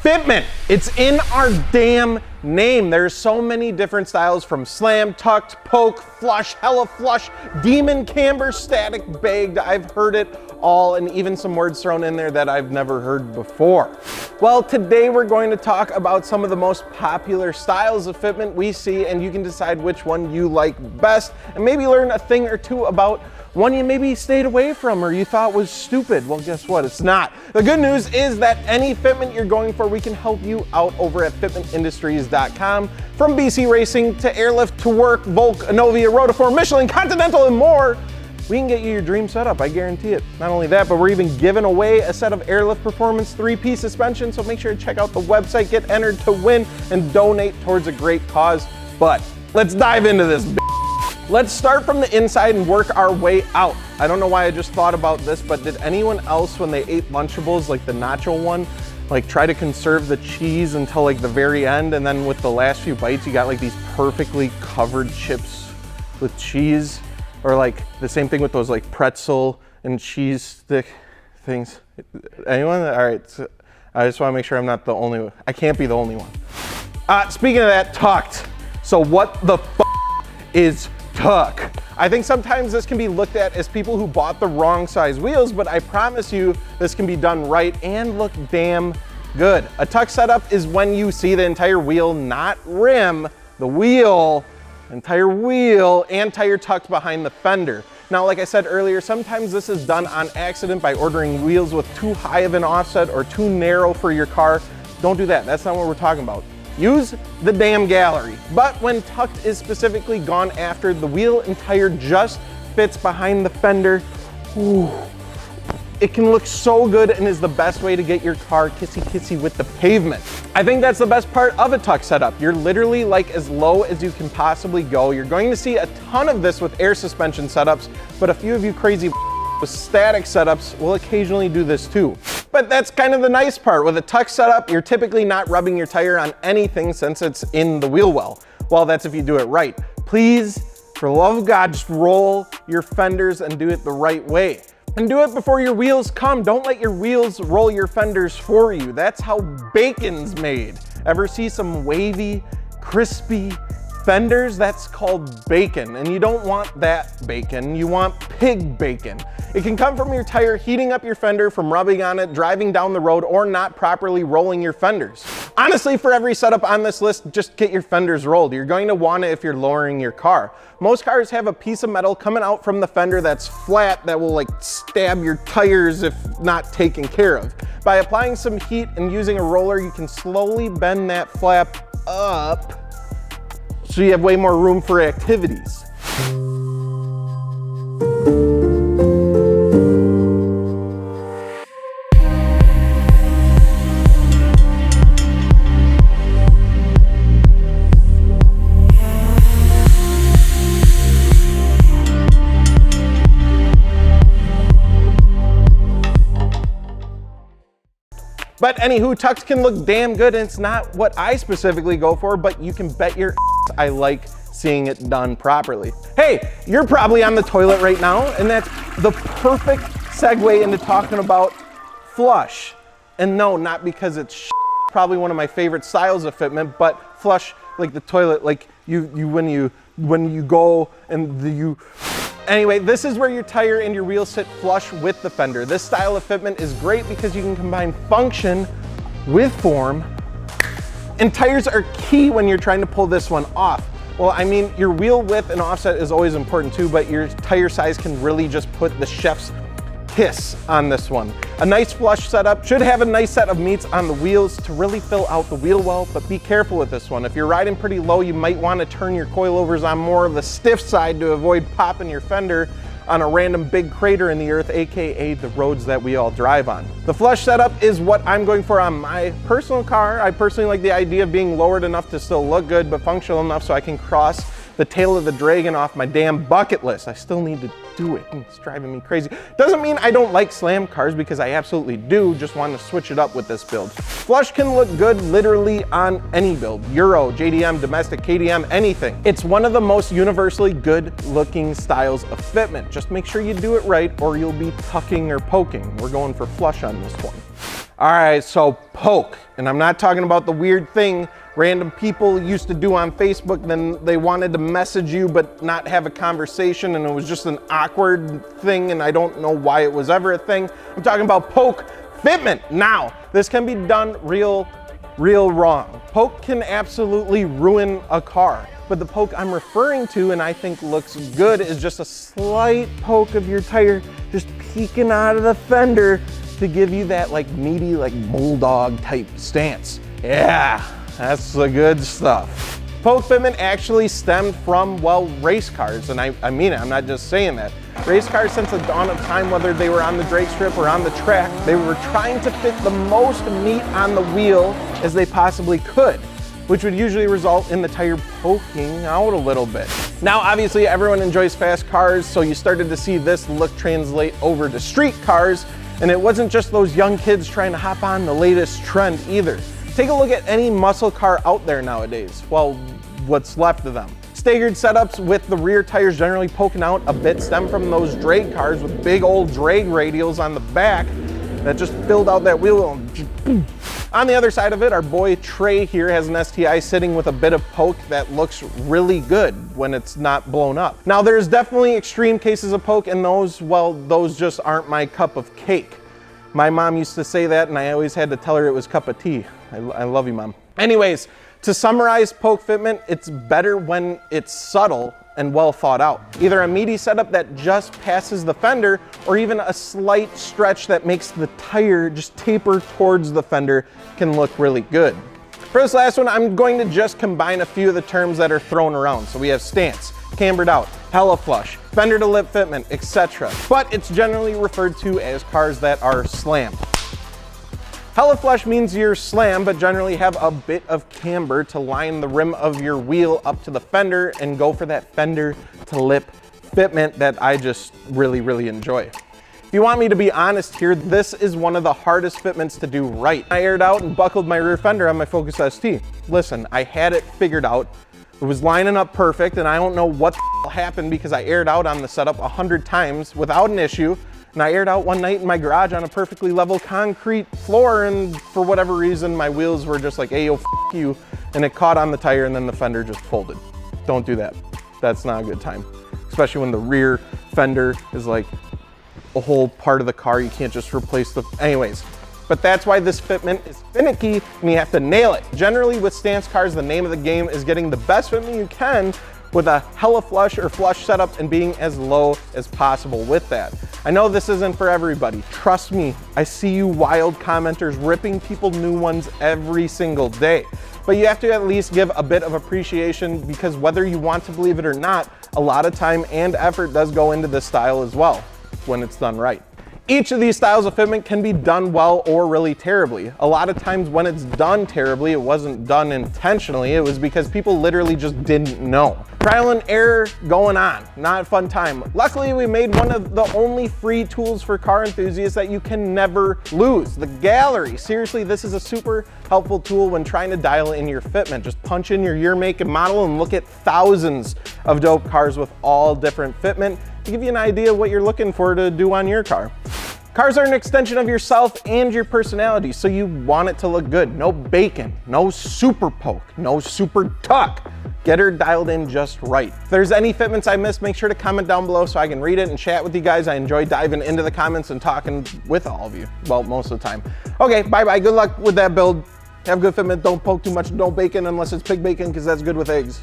Fitment, it's in our damn name. There's so many different styles from slam, tucked, poke, flush, hella flush, demon, camber, static, bagged. I've heard it all, and even some words thrown in there that I've never heard before. Well, today we're going to talk about some of the most popular styles of fitment we see, and you can decide which one you like best, and maybe learn a thing or two about one you maybe stayed away from or you thought was stupid. Well, guess what? It's not. The good news is that any fitment you're going for, we can help you out over at fitmentindustries.com. From BC Racing to AirLift to Work, Volk, Inovia, Rotiform, Michelin, Continental, and more, we can get you your dream setup, I guarantee it. Not only that, but we're even giving away a set of AirLift Performance 3-piece suspension, so make sure to check out the website, get entered to win, and donate towards a great cause. But let's dive into this. Let's start from the inside and work our way out. I don't know why I just thought about this, but did anyone else when they ate Lunchables, like the nacho one, like try to conserve the cheese until like the very end, and then with the last few bites you got like these perfectly covered chips with cheese? Or like the same thing with those like pretzel and cheese stick things. Anyone? All right, so I just want to make sure I'm not the only one. I can't be the only one. Speaking of that, tucked. So what the is tuck? I think sometimes this can be looked at as people who bought the wrong size wheels, but I promise you this can be done right and look damn good. A tuck setup is when you see the entire wheel, not rim, the wheel, entire wheel and tire tucked behind the fender. Now, like I said earlier, sometimes this is done on accident by ordering wheels with too high of an offset or too narrow for your car. Don't do that. That's not what we're talking about. Use the damn gallery. But when tucked is specifically gone after, the wheel and tire just fits behind the fender. Ooh. It can look so good and is the best way to get your car kissy-kissy with the pavement. I think that's the best part of a tuck setup. You're literally like as low as you can possibly go. You're going to see a ton of this with air suspension setups, but a few of you crazy with static setups will occasionally do this too. But that's kind of the nice part. With a tuck setup, you're typically not rubbing your tire on anything since it's in the wheel well. Well, that's if you do it right. Please, for the love of God, just roll your fenders and do it the right way. And do it before your wheels come. Don't let your wheels roll your fenders for you. That's how bacon's made. Ever see some wavy, crispy fenders? That's called bacon, and you don't want that bacon. You want pig bacon. It can come from your tire heating up your fender from rubbing on it, driving down the road, or not properly rolling your fenders. Honestly, for every setup on this list, just get your fenders rolled. You're going to want it if you're lowering your car. Most cars have a piece of metal coming out from the fender that's flat that will like stab your tires if not taken care of. By applying some heat and using a roller, you can slowly bend that flap up so you have way more room for activities. But anywho, tucks can look damn good, and it's not what I specifically go for, but you can bet your ass I like seeing it done properly. Hey, you're probably on the toilet right now, and that's the perfect segue into talking about flush. And no, not because it's probably one of my favorite styles of fitment, but flush like the toilet, like when you go and you. Anyway, this is where your tire and your wheels sit flush with the fender. This style of fitment is great because you can combine function with form, and tires are key when you're trying to pull this one off. Well, I mean, your wheel width and offset is always important too, but your tire size can really just put the chef's kiss on this one. A nice flush setup should have a nice set of meats on the wheels to really fill out the wheel well, but be careful with this one. If you're riding pretty low, you might want to turn your coilovers on more of the stiff side to avoid popping your fender on a random big crater in the earth, aka the roads that we all drive on. The flush setup is what I'm going for on my personal car. I personally like the idea of being lowered enough to still look good, but functional enough so I can cross the tail of the dragon off my damn bucket list. I still need to do it. It's driving me crazy. Doesn't mean I don't like slam cars, because I absolutely do. Just want to switch it up with this build. Flush can look good literally on any build. Euro, JDM, domestic, KDM, anything. It's one of the most universally good looking styles of fitment. Just make sure you do it right or you'll be tucking or poking. We're going for flush on this one. All right, so poke, and I'm not talking about the weird thing random people used to do on Facebook, then they wanted to message you but not have a conversation, and it was just an awkward thing, and I don't know why it was ever a thing. I'm talking about poke fitment. Now, this can be done real wrong. Poke can absolutely ruin a car, but the poke I'm referring to and I think looks good is just a slight poke of your tire just peeking out of the fender to give you that like meaty, like bulldog type stance. Yeah, that's the good stuff. Poke fitment actually stemmed from, well, race cars, and I mean it, I'm not just saying that. Race cars since the dawn of time, whether they were on the drag strip or on the track, they were trying to fit the most meat on the wheel as they possibly could, which would usually result in the tire poking out a little bit. Now, obviously everyone enjoys fast cars, so you started to see this look translate over to street cars, and it wasn't just those young kids trying to hop on the latest trend either. Take a look at any muscle car out there nowadays. Well, what's left of them. Staggered setups with the rear tires generally poking out a bit stem from those drag cars with big old drag radials on the back that just filled out that wheel. On the other side of it, our boy Trey here has an STI sitting with a bit of poke that looks really good when it's not blown up. Now, there's definitely extreme cases of poke, and those, well, those just aren't my cup of cake. My mom used to say that, and I always had to tell her it was cup of tea. I love you, Mom. Anyways, to summarize poke fitment, it's better when it's subtle and well thought out. Either a meaty setup that just passes the fender, or even a slight stretch that makes the tire just taper towards the fender can look really good. For this last one, I'm going to just combine a few of the terms that are thrown around. So we have stance, cambered out, hella flush, fender to lip fitment, etc. But it's generally referred to as cars that are slammed. Hella flush means you're slammed, but generally have a bit of camber to line the rim of your wheel up to the fender and go for that fender to lip fitment that I just really enjoy. If you want me to be honest here, this is one of the hardest fitments to do right. I aired out and buckled my rear fender on my Focus ST. Listen, I had it figured out. It was lining up perfect, and I don't know what happened because I aired out on the setup 100 times without an issue. And I aired out one night in my garage on a perfectly level concrete floor, and for whatever reason, my wheels were just like, hey, yo, you, and it caught on the tire, and then the fender just folded. Don't do that. That's not a good time, especially when the rear fender is like a whole part of the car. You can't just replace the, anyways. But that's why this fitment is finicky, and you have to nail it. Generally, with stance cars, the name of the game is getting the best fitment you can with a hella flush or flush setup and being as low as possible with that. I know this isn't for everybody. Trust me, I see you wild commenters ripping people new ones every single day. But you have to at least give a bit of appreciation, because whether you want to believe it or not, a lot of time and effort does go into this style as well when it's done right. Each of these styles of fitment can be done well or really terribly. A lot of times when it's done terribly, it wasn't done intentionally. It was because people literally just didn't know. Trial and error going on, not a fun time. Luckily, we made one of the only free tools for car enthusiasts that you can never lose, the gallery. Seriously, this is a super helpful tool when trying to dial in your fitment. Just punch in your year, make, and model and look at thousands of dope cars with all different fitment to give you an idea of what you're looking for to do on your car. Cars are an extension of yourself and your personality, so you want it to look good. No bacon, no super poke, no super tuck. Get her dialed in just right. If there's any fitments I missed, make sure to comment down below so I can read it and chat with you guys. I enjoy diving into the comments and talking with all of you. Well, most of the time. Okay, bye-bye. Good luck with that build. Have good fitment. Don't poke too much. No bacon unless it's pig bacon, because that's good with eggs.